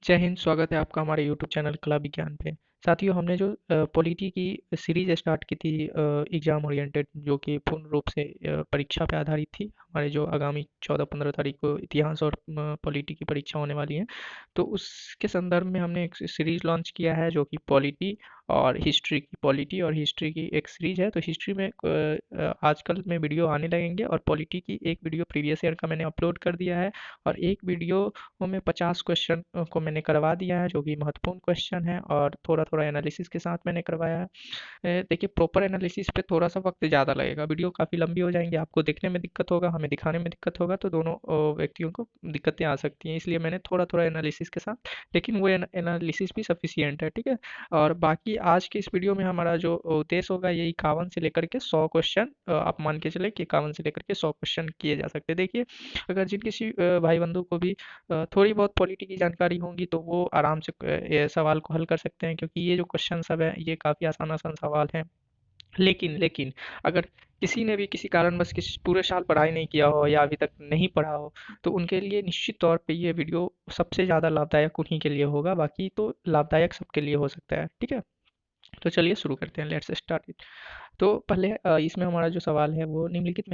जय हिंद। स्वागत है आपका हमारे यूट्यूब चैनल कला विज्ञान पे। साथियों, हमने जो पॉलिटी की सीरीज स्टार्ट की थी एग्जाम ओरिएंटेड, जो कि पूर्ण रूप से परीक्षा पे आधारित थी। हमारे जो आगामी 14-15 तारीख को इतिहास और पॉलिटी की परीक्षा होने वाली है, तो उसके संदर्भ में हमने एक सीरीज लॉन्च किया है जो कि पॉलिटी और हिस्ट्री की एक सीरीज है। तो हिस्ट्री में आजकल में वीडियो आने लगेंगे, और पॉलिटी की एक वीडियो प्रीवियस ईयर का मैंने अपलोड कर दिया है, और एक वीडियो वो मैं 50 क्वेश्चन को मैंने करवा दिया है, जो कि महत्वपूर्ण क्वेश्चन है, और थोड़ा थोड़ा एनालिसिस के साथ मैंने करवाया है। देखिए, प्रॉपर एनालिसिस पे थोड़ा सा वक्त ज़्यादा लगेगा, वीडियो काफ़ी लंबी हो जाएंगी, आपको देखने में दिक्कत होगा, हमें दिखाने में दिक्कत होगा, तो दोनों व्यक्तियों को दिक्कतें आ सकती हैं। इसलिए मैंने थोड़ा थोड़ा एनालिसिस के साथ, लेकिन वो एनालिसिस भी सफिशियंट है, ठीक है। और बाकी आज के इस वीडियो में हमारा जो उद्देश्य होगा, ये 51 से लेकर के 100 क्वेश्चन, आप मान के चले कि 51 से लेकर के 100 क्वेश्चन किए जा सकते हैं। देखिए, अगर जिन किसी भाई बंधु को भी थोड़ी बहुत पॉलिटी की जानकारी होंगी, तो वो आराम से ये सवाल को हल कर सकते हैं, क्योंकि ये जो क्वेश्चन सब है ये काफ़ी आसान आसान सवाल हैं। लेकिन लेकिन अगर किसी ने भी किसी कारणवश किसी पूरे साल पढ़ाई नहीं किया हो, या अभी तक नहीं पढ़ा हो, तो उनके लिए निश्चित तौर पे ये वीडियो सबसे ज़्यादा लाभदायक उन्हीं के लिए होगा। बाकी तो लाभदायक सबके लिए हो सकता है, ठीक है। तो चलिए शुरू करते हैं, लेट्स स्टार्ट इट। तो पहले इसमें हमारा जो सवाल है वो निम्नलिखित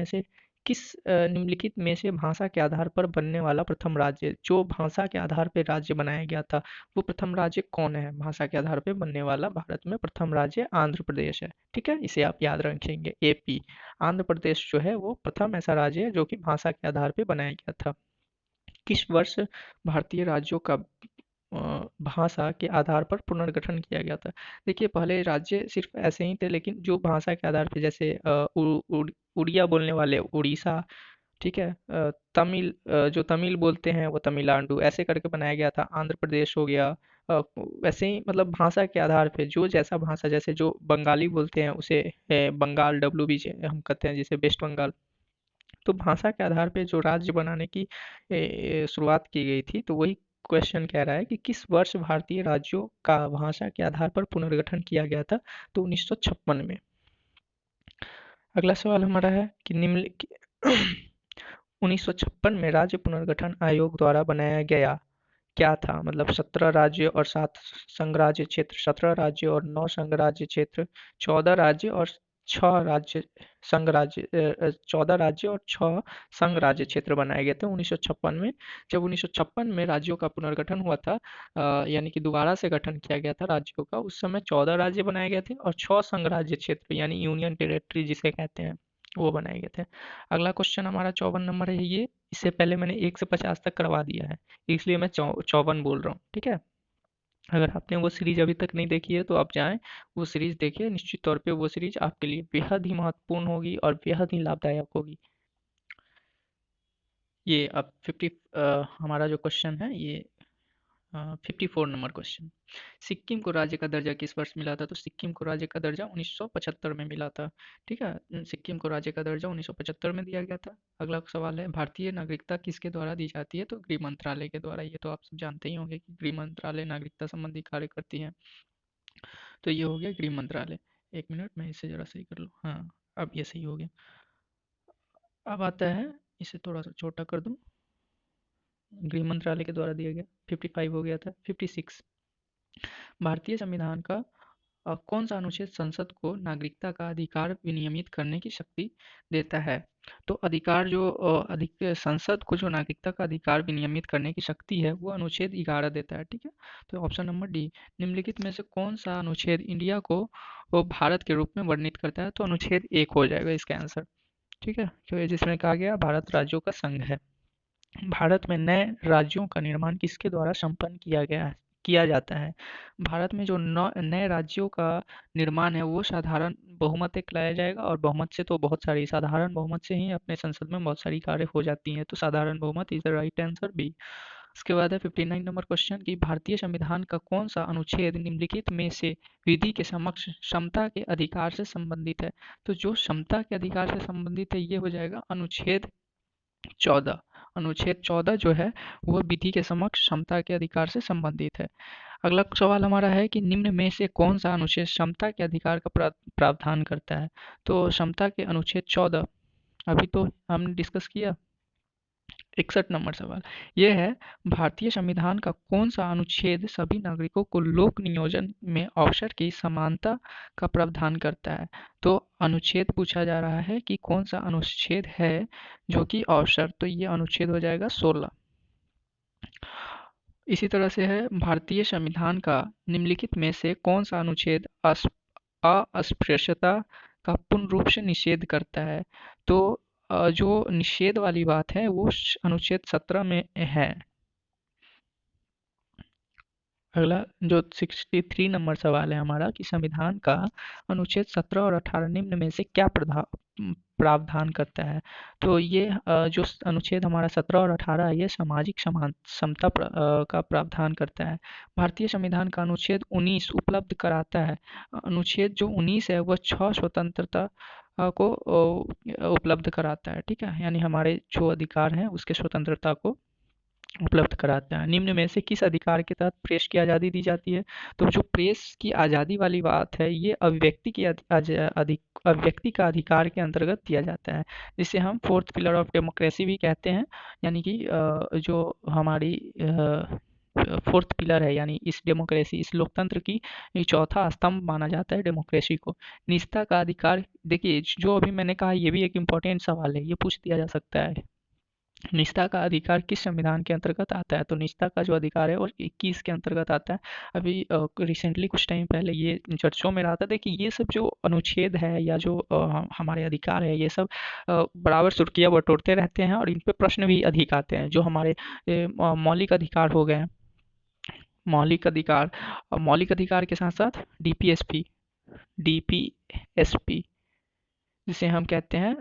में से भाषा के आधार पर बनने वाला प्रथम राज्य, जो भाषा के आधार पर राज्य बनाया गया था, वो प्रथम राज्य कौन है? भाषा के आधार पर बनने वाला भारत में प्रथम राज्य आंध्र प्रदेश है, ठीक है। इसे आप याद रखेंगे, एपी। आंध्र प्रदेश जो है वो प्रथम ऐसा राज्य है जो कि भाषा के आधार पर बनाया गया था। किस वर्ष भारतीय राज्यों का भाषा के आधार पर पुनर्गठन किया गया था? देखिए, पहले राज्य सिर्फ ऐसे ही थे, लेकिन जो भाषा के आधार पे, जैसे उड़िया बोलने वाले उड़ीसा, ठीक है। जो तमिल बोलते हैं वो तमिलनाडु, ऐसे करके बनाया गया था। आंध्र प्रदेश हो गया। वैसे ही मतलब भाषा के आधार पे जो जैसा भाषा, जैसे जो बंगाली बोलते हैं उसे बंगाल, डब्ल्यू बी हम कहते हैं, जिसे वेस्ट बंगाल। तो भाषा के आधार पे जो राज्य बनाने की शुरुआत की गई थी, तो वही क्वेश्चन कह रहा है कि किस वर्ष भारतीय राज्यों का भाषा के आधार पर पुनर्गठन किया गया था? तो 1956 में। अगला सवाल हमारा है कि निम्न 1956 में राज्य पुनर्गठन आयोग द्वारा बनाया गया क्या था? मतलब 17 राज्य और 7 संघ राज्य क्षेत्र, 17 राज्य और 9 संघ राज्य क्षेत्र, 14 राज्य और 6 राज्य संघ राज्य, 14 राज्य और 6 संघ राज्य क्षेत्र बनाए गए थे 1956 में। जब 1956 में राज्यों का पुनर्गठन हुआ था, यानी कि दोबारा से गठन किया गया था राज्यों का, उस समय 14 राज्य बनाए गए थे, और 6 संघ राज्य क्षेत्र यानी यूनियन टेरिटरी जिसे कहते हैं, वो बनाए गए थे। अगला क्वेश्चन हमारा 54 नंबर है ये। इससे पहले मैंने 1 से 50 तक करवा दिया है, इसलिए मैं 54 बोल रहा हूँ, ठीक है। अगर आपने वो सीरीज अभी तक नहीं देखी है, तो आप जाएं, वो सीरीज देखिए। निश्चित तौर पे वो सीरीज आपके लिए बेहद ही महत्वपूर्ण होगी और बेहद ही लाभदायक होगी। ये अब 50, हमारा जो क्वेश्चन है ये 54 नंबर क्वेश्चन। सिक्किम को राज्य का दर्जा किस वर्ष मिला था? तो सिक्किम को राज्य का दर्जा 1975 में मिला था, ठीक है। सिक्किम को राज्य का दर्जा 1975 में दिया गया था। अगला सवाल है, भारतीय नागरिकता किसके द्वारा दी जाती है? तो गृह मंत्रालय के द्वारा। ये तो आप सब जानते ही होंगे कि गृह मंत्रालय नागरिकता संबंधी कार्य करती है। तो ये हो गया गृह मंत्रालय। एक मिनट, मैं इसे जरा सही कर लूँ। हाँ, अब ये सही हो गया। अब आता है, इसे थोड़ा सा छोटा कर दूं। गृह मंत्रालय के द्वारा दिया गया। 55 हो गया था। 56, भारतीय संविधान का कौन सा अनुच्छेद संसद को नागरिकता का अधिकार विनियमित करने की शक्ति देता है? तो अधिकार जो अधिक संसद को जो नागरिकता का अधिकार विनियमित करने की शक्ति है, वो अनुच्छेद 11 देता है, ठीक है। तो ऑप्शन नंबर डी। निम्नलिखित में से कौन सा अनुच्छेद इंडिया को वो भारत के रूप में वर्णित करता है? तो अनुच्छेद 1 हो जाएगा इसका आंसर, ठीक है। तो ये जिसमें कहा गया भारत राज्यों का संघ है। भारत में नए राज्यों का निर्माण किसके द्वारा संपन्न किया जाता है? भारत में जो नए राज्यों का निर्माण है वो साधारण बहुमत एक लाया जाएगा, और बहुमत से तो बहुत सारी, साधारण बहुमत से ही अपने संसद में बहुत सारी कार्य हो जाती हैं, तो साधारण बहुमत is the right answer, B. उसके बाद है 59 नंबर क्वेश्चन की, भारतीय संविधान का कौन सा अनुच्छेद निम्नलिखित में से विधि के समक्ष समता के अधिकार से संबंधित है? तो जो समता के अधिकार से संबंधित है, ये हो जाएगा अनुच्छेद 14। अनुच्छेद 14 जो है वो विधि के समक्ष समता के अधिकार से संबंधित है। अगला सवाल हमारा है कि निम्न में से कौन सा अनुच्छेद समता के अधिकार का प्रावधान करता है? तो समता के अनुच्छेद 14 अभी तो हमने डिस्कस किया, 61 नंबर सवाल ये है, भारतीय संविधान का कौन सा अनुच्छेद सभी नागरिकों को लोक नियोजन में अवसर की समानता का प्रावधान करता है? तो अनुच्छेद पूछा जा रहा है कि कौन सा अनुच्छेद है जो कि अवसर, तो ये अनुच्छेद हो जाएगा 16। इसी तरह से है, भारतीय संविधान का निम्नलिखित में से कौन सा अनुच्छेद अस्पृश्यता का पूर्ण रूप से निषेध करता है? तो जो निषेध वाली बात है वो अनुच्छेद 17 में है। अगला जो 63 नंबर सवाल है हमारा कि संविधान का अनुच्छेद 17 और 18 निम्न में से क्या प्रावधान करता है? तो ये जो अनुच्छेद हमारा 17 और 18 है ये सामाजिक समता का प्रावधान करता है। भारतीय संविधान का अनुच्छेद 19 उपलब्ध कराता है। अनुच्छेद जो 19 है वह 6 स्वतंत्रता को उपलब्ध कराता है, ठीक है, यानी हमारे जो अधिकार हैं उसके स्वतंत्रता को उपलब्ध कराता है। निम्न में से किस अधिकार के तहत प्रेस की आज़ादी दी जाती है? तो जो प्रेस की आज़ादी वाली बात है ये अभिव्यक्ति का अधिकार के अंतर्गत दिया जाता है, जिसे हम फोर्थ पिलर ऑफ डेमोक्रेसी भी कहते हैं, यानी कि जो हमारी फोर्थ पिलर है, यानी इस डेमोक्रेसी इस लोकतंत्र की चौथा स्तंभ माना जाता है डेमोक्रेसी को। निजता का अधिकार, देखिए जो अभी मैंने कहा ये भी एक इम्पोर्टेंट सवाल है, ये पूछ दिया जा सकता है। निजता का अधिकार किस संविधान के अंतर्गत आता है? तो निजता का जो अधिकार है वो 21 के अंतर्गत आता है। अभी रिसेंटली कुछ टाइम पहले ये चर्चों में रहा था। देखिए ये सब जो अनुच्छेद है या जो हमारे अधिकार है ये सब बराबर सुर्खियाँ बटोरते रहते हैं और इन पे प्रश्न भी अधिक आते हैं। जो हमारे मौलिक अधिकार हो गए, मौलिक अधिकार के साथ साथ डीपीएसपी जिसे हम कहते हैं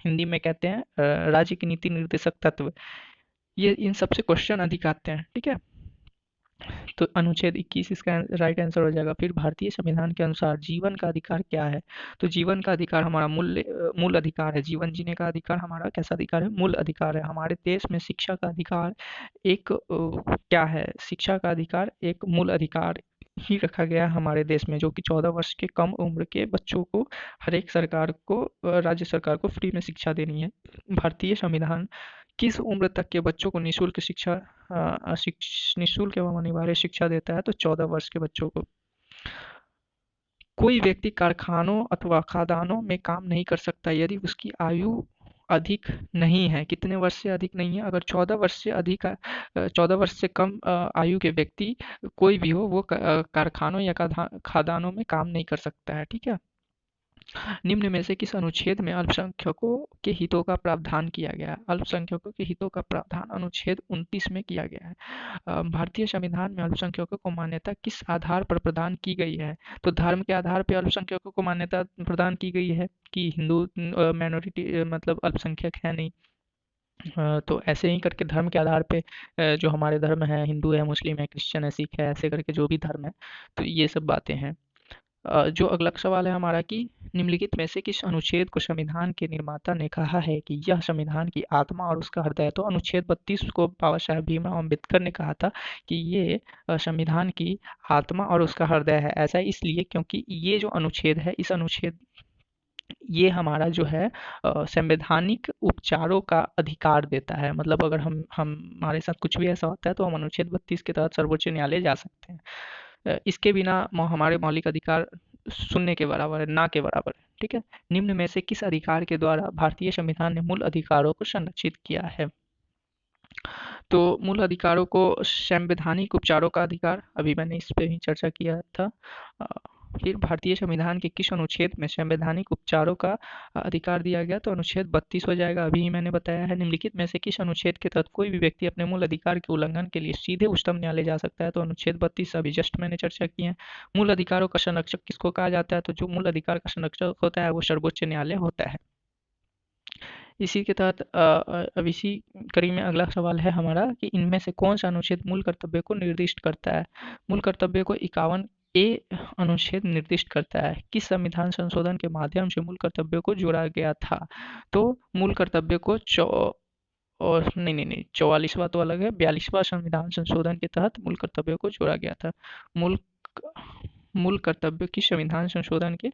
हिंदी में कहते हैं राज्य की नीति निर्देशक तत्व, ये इन सब से क्वेश्चन अधिक आते हैं, ठीक है। तो अनुच्छेद 21 इसका राइट आंसर हो जाएगा। फिर भारतीय संविधान के अनुसार जीवन का अधिकार क्या है? तो जीवन का अधिकार हमारा मूल अधिकार है। जीवन जीने का अधिकार हमारा कैसा अधिकार है? मूल अधिकार है। हमारे देश में शिक्षा का अधिकार एक क्या है? शिक्षा का अधिकार एक मूल अधिकार ही रखा गया है हमारे देश में, जो कि 14 वर्ष के कम उम्र के बच्चों को हर एक सरकार को राज्य सरकार को फ्री में शिक्षा देनी है। भारतीय संविधान किस उम्र तक के बच्चों को निःशुल्क शिक्षा निःशुल्क एवं अनिवार्य शिक्षा देता है? तो 14 वर्ष के बच्चों को। कोई व्यक्ति कारखानों अथवा खदानों में काम नहीं कर सकता यदि उसकी आयु अधिक नहीं है। कितने वर्ष से अधिक नहीं है? अगर 14 वर्ष से अधिक 14 वर्ष से कम आयु के व्यक्ति कोई भी हो वो कारखानों या खदानों में काम नहीं कर सकता है, ठीक है। निम्न में से किस अनुच्छेद में अल्पसंख्यकों के हितों का प्रावधान किया गया है? अल्पसंख्यकों के हितों का प्रावधान अनुच्छेद 29 में किया गया है। भारतीय संविधान में अल्पसंख्यकों को मान्यता किस आधार पर प्रदान की गई है? तो धर्म के आधार पर अल्पसंख्यकों को मान्यता प्रदान की गई है कि हिंदू माइनॉरिटी मतलब अल्पसंख्यक है नहीं। तो ऐसे ही करके धर्म के आधार पे जो हमारे धर्म है, हिंदू है, मुस्लिम है, क्रिश्चियन है, सिख है, ऐसे करके जो भी धर्म है, तो ये सब बातें हैं। जो अगला सवाल है हमारा कि निम्नलिखित में से किस अनुच्छेद को संविधान के निर्माता ने कहा है कि यह संविधान की आत्मा और उसका हृदय है? तो अनुच्छेद 32 को बाबा साहेब भीमराव अम्बेडकर ने कहा था कि ये संविधान की आत्मा और उसका हृदय है। ऐसा इसलिए क्योंकि ये जो अनुच्छेद है, इस अनुच्छेद ये हमारा जो है संवैधानिक उपचारों का अधिकार देता है। मतलब अगर हमारे साथ कुछ भी ऐसा होता है तो हम अनुच्छेद 32 के तहत सर्वोच्च न्यायालय जा सकते हैं। इसके बिना हमारे मौलिक अधिकार शून्य के बराबर है, ना के बराबर है, ठीक है। निम्न में से किस अधिकार के द्वारा भारतीय संविधान ने मूल अधिकारों को संरक्षित किया है? तो मूल अधिकारों को संवैधानिक उपचारों का अधिकार, अभी मैंने इस पे ही चर्चा किया था। फिर भारतीय संविधान के किस अनुच्छेद में संवैधानिक उपचारों का अधिकार दिया गया? तो अनुच्छेद 32 हो जाएगा, अभी ही मैंने बताया है। निम्नलिखित में से किस अनुच्छेद के तहत कोई भी व्यक्ति अपने मूल अधिकार के उल्लंघन के लिए सीधे उच्चतम न्यायालय जा सकता है? तो अनुच्छेद 32 अभी जस्ट मैंने चर्चा की है। मूल अधिकारों का संरक्षक किसको कहा जाता है? तो जो मूल अधिकार का संरक्षक होता है वो सर्वोच्च न्यायालय होता है। इसी के तहत अब इसी कड़ी में अगला सवाल है हमारा कि इनमें से कौन सा अनुच्छेद मूल कर्तव्य को निर्दिष्ट करता है? मूल कर्तव्य को 51 ए अनुच्छेद निर्दिष्ट करता है। किस संविधान संशोधन के माध्यम से मूल कर्तव्य को जोड़ा गया था? तो मूल कर्तव्य को और नहीं 44वां तो अलग है, 42वां संविधान संशोधन के तहत मूल कर्तव्य को जोड़ा गया था। मूल मूल कर्तव्य किस संविधान संशोधन के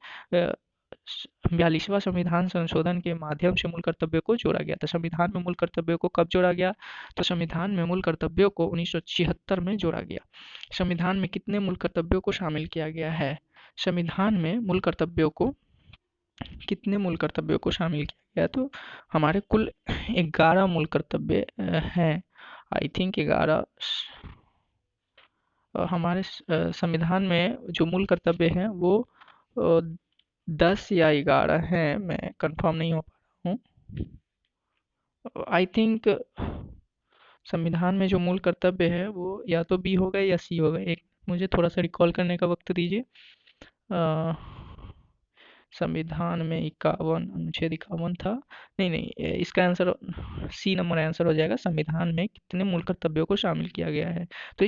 42वां संविधान संशोधन के माध्यम से मूल कर्तव्यों को जोड़ा गया था। संविधान में मूल कर्तव्यों को कब जोड़ा गया? तो संविधान में मूल कर्तव्यों को 1976 में जोड़ा गया। संविधान में कितने मूल कर्तव्यों को शामिल किया गया है? संविधान में मूल कर्तव्यों को कितने मूल कर्तव्यों को शामिल किया गया? तो हमारे कुल 11 मूल कर्तव्य हैं। आई थिंक 11 हमारे संविधान में जो मूल कर्तव्य हैं वो 10 या 11 हैं, मैं कंफर्म नहीं हो पा रहा हूँ। आई थिंक संविधान में जो मूल कर्तव्य है वो या तो बी होगा या सी होगा। एक मुझे थोड़ा सा रिकॉल करने का वक्त दीजिए। संविधान में 51 अनुच्छेद 51 था। नहीं नहीं, इसका आंसर सी नंबर आंसर हो जाएगा। संविधान में कितने मूल कर्तव्यों को शामिल किया गया है? तो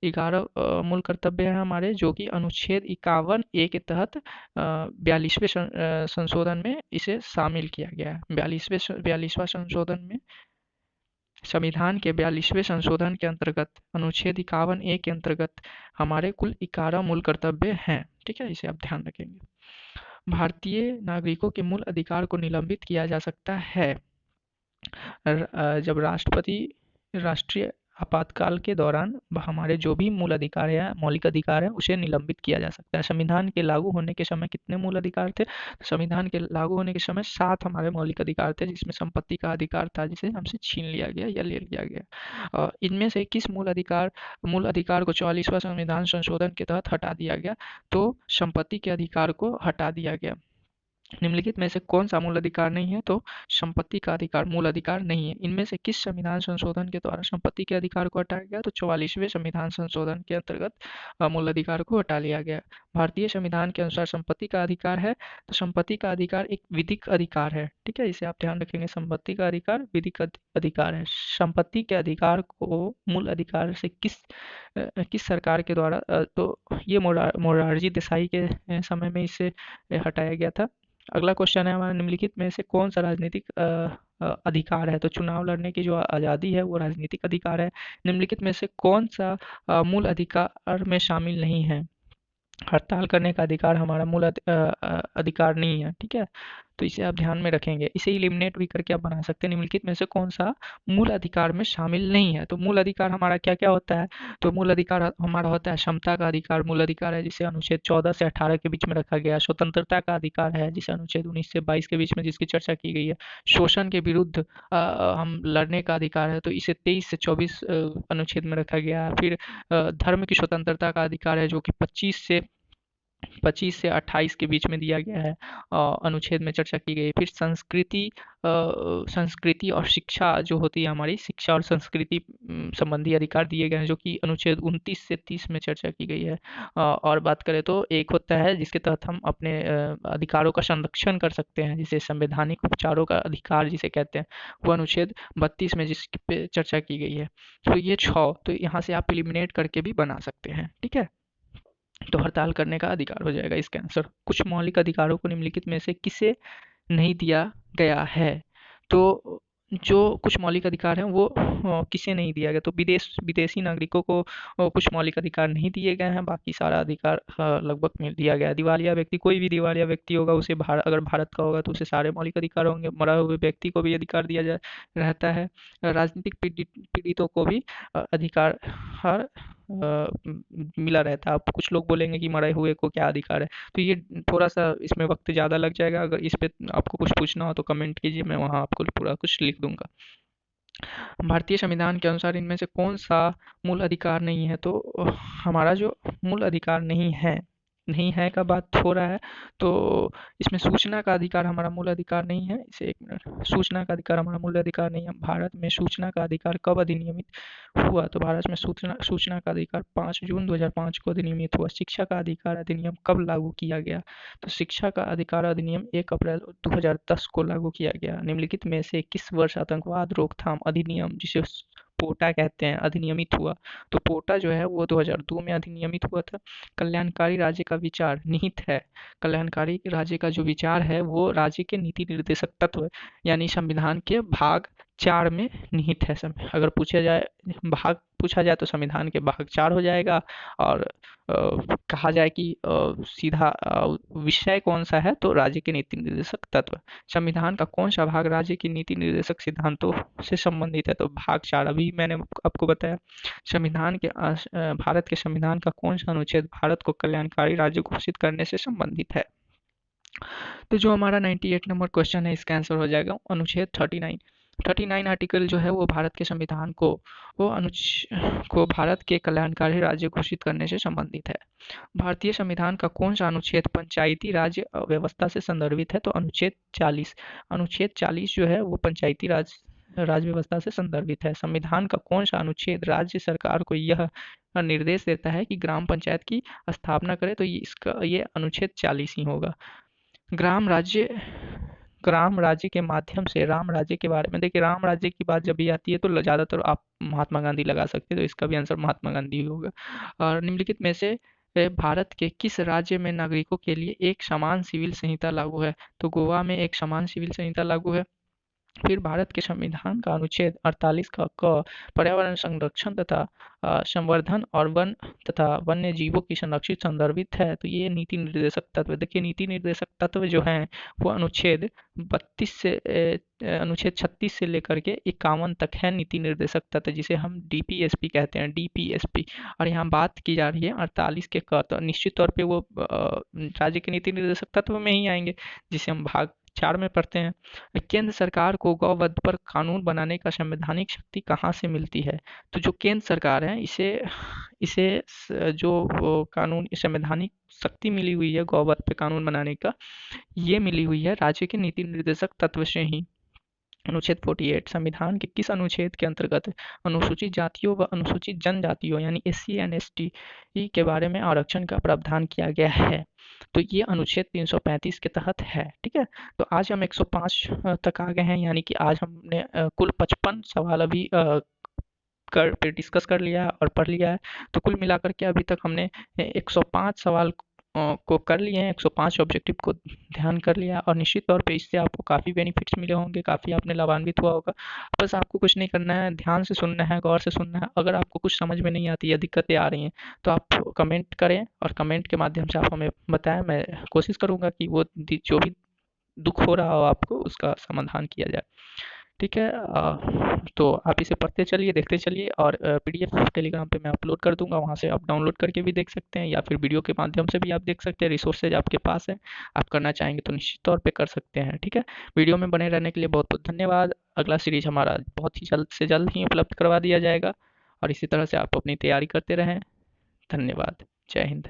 11 मूल कर्तव्य है हमारे, जो कि अनुच्छेद 51 ए के तहत 42वें संशोधन में इसे शामिल किया गया है। 42वां संशोधन में, संविधान के 42वें संशोधन के अंतर्गत अनुच्छेद 51 ए के अंतर्गत हमारे कुल 11 मूल कर्तव्य हैं। ठीक है, इसे आप ध्यान रखेंगे। भारतीय नागरिकों के मूल अधिकार को निलंबित किया जा सकता है जब राष्ट्रपति राष्ट्रीय आपातकाल के दौरान हमारे जो भी मूल अधिकार है, मौलिक अधिकार है, उसे निलंबित किया जा सकता है। संविधान के लागू होने के समय कितने मूल अधिकार थे? संविधान के लागू होने के समय 7 हमारे मौलिक अधिकार थे, जिसमें संपत्ति का अधिकार था, जिसे हमसे छीन लिया गया या ले लिया गया। इनमें से किस मूल अधिकार को 44वां संविधान संशोधन के तहत हटा दिया गया? तो संपत्ति के अधिकार को हटा दिया गया। निम्नलिखित में से कौन सा मूल अधिकार नहीं है? तो संपत्ति का अधिकार मूल अधिकार नहीं है। इनमें से किस संविधान संशोधन के द्वारा संपत्ति के अधिकार को हटाया गया? तो 44वें संविधान संशोधन के अंतर्गत मूल अधिकार को हटा लिया गया। भारतीय संविधान के अनुसार संपत्ति का अधिकार है, तो संपत्ति का अधिकार एक विधिक अधिकार है। ठीक है, इसे आप ध्यान रखेंगे। संपत्ति का अधिकार विधिक अधिकार है। संपत्ति के अधिकार को मूल अधिकार से किस सरकार के द्वारा, तो ये मोरारजी देसाई के समय में इसे हटाया गया था। अगला क्वेश्चन है हमारा, निम्नलिखित में से कौन सा राजनीतिक अधिकार है? तो चुनाव लड़ने की जो आज़ादी है वो राजनीतिक अधिकार है। निम्नलिखित में से कौन सा मूल अधिकार में शामिल नहीं है? हड़ताल करने का अधिकार हमारा मूल अधिकार नहीं है। ठीक है, तो इसे आप ध्यान में रखेंगे। इसे इलिमिनेट भी करके आप बना सकते हैं। निम्नलिखित में से कौन सा मूल अधिकार में शामिल नहीं है? तो मूल अधिकार हमारा क्या क्या होता है? तो मूल अधिकार हमारा होता है क्षमता का अधिकार मूल अधिकार है, जिसे अनुच्छेद 14 से 18 के बीच में रखा गया है। स्वतंत्रता का अधिकार है, जिसे अनुच्छेद 19 से 22 के बीच में जिसकी चर्चा की गई है। शोषण के विरुद्ध हम लड़ने का अधिकार है, तो इसे 23 से 24 अनुच्छेद में रखा गया है। फिर धर्म की स्वतंत्रता का अधिकार है, जो कि 25 से 28 के बीच में दिया गया है, अनुच्छेद में चर्चा की गई। फिर संस्कृति और शिक्षा जो होती है हमारी, शिक्षा और संस्कृति संबंधी अधिकार दिए गए हैं, जो कि अनुच्छेद 29 से 30 में चर्चा की गई है। और बात करें तो एक होता है जिसके तहत हम अपने अधिकारों का संरक्षण कर सकते हैं, जिसे संवैधानिक उपचारों का अधिकार जिसे कहते हैं, वो अनुच्छेद 32 में जिस पे चर्चा की गई है। तो ये 6, तो यहाँ से आप एलिमिनेट करके भी बना सकते हैं। ठीक है, तो हड़ताल करने का अधिकार हो जाएगा इसका आंसर। कुछ मौलिक अधिकारों को निम्नलिखित में से किसे नहीं दिया गया है? तो जो कुछ मौलिक अधिकार हैं वो किसे नहीं दिया गया? तो विदेशी नागरिकों को कुछ मौलिक अधिकार नहीं दिए गए हैं, बाकी सारा अधिकार लगभग मिल दिया गया है। दिवालिया व्यक्ति, कोई भी दिवालिया व्यक्ति होगा उसे अगर भारत का होगा तो उसे सारे मौलिक अधिकार होंगे। मरे हुए व्यक्ति को भी अधिकार दिया जा रहता है। राजनीतिक पीड़ितों को भी अधिकार हर मिला रहता है। अब कुछ लोग बोलेंगे कि मरे हुए को क्या अधिकार है, तो ये थोड़ा सा इसमें वक्त ज़्यादा लग जाएगा। अगर इस पे आपको कुछ पूछना हो तो कमेंट कीजिए, मैं वहाँ आपको पूरा कुछ लिख दूंगा। भारतीय संविधान के अनुसार इनमें से कौन सा मूल अधिकार नहीं है? तो हमारा जो मूल अधिकार नहीं है का बात हो रहा है, तो इसमें सूचना का अधिकार हमारा मूल अधिकार नहीं है। इसे एक मिनट, सूचना का अधिकार हमारा मूल अधिकार नहीं है। भारत में सूचना का अधिकार कब अधिनियमित हुआ? तो भारत में सूचना का अधिकार 5 जून 2005 को अधिनियमित हुआ। शिक्षा का अधिकार अधिनियम कब लागू किया गया? तो शिक्षा का अधिकार अधिनियम 1 अप्रैल 2010 को लागू किया गया। निम्नलिखित में से किस वर्ष आतंकवाद रोकथाम अधिनियम, जिसे पोटा कहते हैं, अधिनियमित हुआ? तो पोटा जो है वो 2002 में अधिनियमित हुआ था। कल्याणकारी राज्य का विचार निहित है। कल्याणकारी राज्य का जो विचार है वो राज्य के नीति निर्देशक तत्व यानी संविधान के भाग 4 में निहित है। अगर भाग पूछा जाए तो संविधान के भाग 4 हो जाएगा। और कहा जाए कि सीधा विषय कौन सा है तो राज्य के नीति निर्देशक तत्व। संविधान का कौन सा भाग राज्य की नीति निर्देशक सिद्धांतों से संबंधित है तो भाग 4 अभी मैंने आपको बताया। भारत के संविधान का कौन सा अनुच्छेद भारत को कल्याणकारी राज्य घोषित करने से संबंधित है। तो जो हमारा 98 नंबर क्वेश्चन है इसका आंसर हो जाएगा अनुच्छेद 39 आर्टिकल जो है वो भारत के संविधान को भारत के कल्याणकारी राज्य घोषित करने से संबंधित है। भारतीय संविधान का कौन सा अनुच्छेद पंचायती राज व्यवस्था से संदर्भित है तो अनुच्छेद 40 जो है वो पंचायती राज व्यवस्था से संदर्भित है। संविधान का कौन सा अनुच्छेद राज्य सरकार को यह निर्देश देता है कि ग्राम पंचायत की स्थापना करे तो ये अनुच्छेद 40 ही होगा। ग्राम राज्य के माध्यम से राम राज्य के बारे में देखिए, राम राज्य की बात जब भी आती है तो ज़्यादातर आप महात्मा गांधी लगा सकते हैं, तो इसका भी आंसर महात्मा गांधी ही होगा। और निम्नलिखित में से भारत के किस राज्य में नागरिकों के लिए एक समान सिविल संहिता लागू है तो गोवा में एक समान सिविल संहिता लागू है। फिर भारत के संविधान का अनुच्छेद 48 का क पर्यावरण संरक्षण तथा संवर्धन और वन तथा वन्य जीवों की संरक्षित संदर्भित है तो ये नीति निर्देशक तत्व। देखिए नीति निर्देशक तत्व जो हैं वो अनुच्छेद 36 से लेकर के 51 तक है नीति निर्देशक तत्व, जिसे हम डीपीएसपी कहते हैं, डीपीएसपी। और यहाँ बात की जा रही है 48 के क, तो निश्चित तौर पे वो राज्य के नीति निर्देशक तत्व में ही आएंगे, जिसे हम भाग 4 में पढ़ते हैं। केंद्र सरकार को गौवध पर कानून बनाने का संवैधानिक शक्ति कहाँ से मिलती है तो जो केंद्र सरकार है इसे जो कानून संवैधानिक शक्ति मिली हुई है गौवध पे कानून बनाने का, ये मिली हुई है राज्य के नीति निर्देशक तत्व से ही। अनुच्छेद 48 संविधान के किस अनुच्छेद के अंतर्गत अनुसूचित जातियों व अनुसूचित जनजातियों यानी SC एंड ST के बारे में आरक्षण का प्रावधान किया गया है तो ये अनुच्छेद 335 के तहत है। ठीक है, तो आज हम 105 तक आ गए हैं, यानी कि आज हमने कुल 55 सवाल अभी डिस्कस कर लिया है और पढ़ लिया है। तो कुल मिलाकर के अभी तक हमने 105 सवाल को कर लिए हैं, 105 ऑब्जेक्टिव को ध्यान कर लिया और निश्चित तौर पे इससे आपको काफ़ी बेनिफिट्स मिले होंगे, काफ़ी आपने लाभान्वित हुआ होगा। बस आपको कुछ नहीं करना है, ध्यान से सुनना है, गौर से सुनना है। अगर आपको कुछ समझ में नहीं आती या दिक्कतें आ रही हैं तो आप कमेंट करें और कमेंट के माध्यम से आप हमें बताएं। मैं कोशिश करूँगा कि वो जो भी दुख हो रहा हो आपको उसका समाधान किया जाए। ठीक है, तो आप इसे पढ़ते चलिए, देखते चलिए और PDF टेलीग्राम पे मैं अपलोड कर दूंगा, वहाँ से आप डाउनलोड करके भी देख सकते हैं या फिर वीडियो के माध्यम से भी आप देख सकते हैं। रिसोर्सेज आपके पास है, आप करना चाहेंगे तो निश्चित तौर पे कर सकते हैं। ठीक है, वीडियो में बने रहने के लिए बहुत बहुत धन्यवाद। अगला सीरीज हमारा बहुत ही जल्द से जल्द ही उपलब्ध करवा दिया जाएगा और इसी तरह से आप अपनी तैयारी करते रहें। धन्यवाद, जय हिंद।